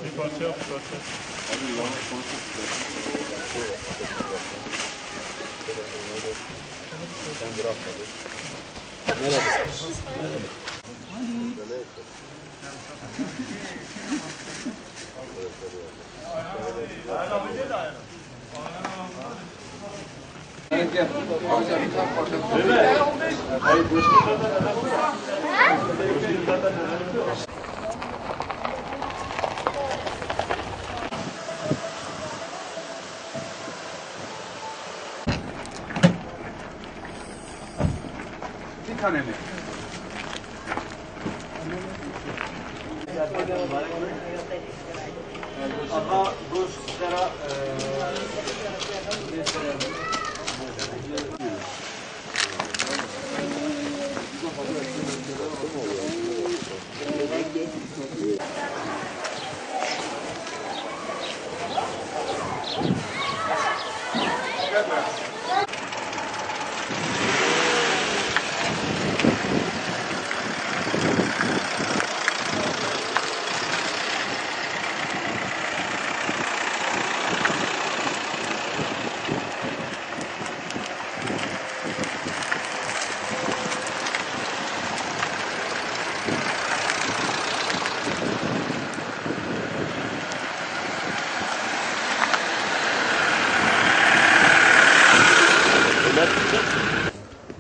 Bir parça yap, bir parça. Abi yalnız konuşup sen bırak abi. Bir tane mi? Aha bu sizlere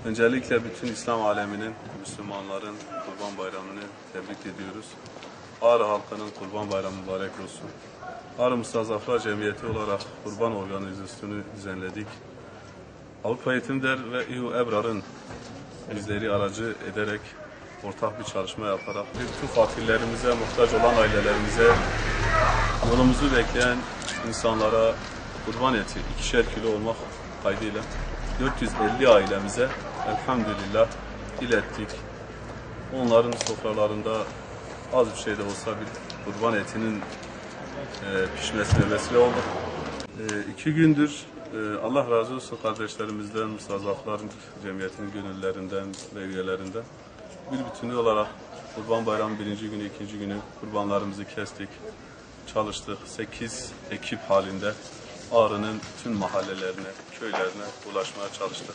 Öncelikle bütün İslam aleminin, Müslümanların Kurban Bayramı'nı tebrik ediyoruz. Ağrı halkının Kurban Bayramı mübarek olsun. Ağrı Mustazaflar Cemiyeti olarak Kurban Organizasyonu düzenledik. Avrupa Eğitim Der ve İHÜ Ebrar'ın bizleri aracı ederek ortak bir çalışma yaparak bütün fakirlerimize, muhtaç olan ailelerimize, yolumuzu bekleyen insanlara kurban eti 2'şer kilo olmak kaydıyla 450 ailemize elhamdülillah ilettik. Onların sofralarında az bir şey de olsa bir kurban etinin pişmesine vesile olduk. 2 gündür Allah razı olsun kardeşlerimizden, Mustazaflar Cemiyeti'nin gönüllerinden ve üyelerinden bir bütünlüğü olarak Kurban Bayramı 1. günü, 2. günü kurbanlarımızı kestik, çalıştık. 8 ekip halinde Ağrı'nın tüm mahallelerine, köylerine ulaşmaya çalıştık.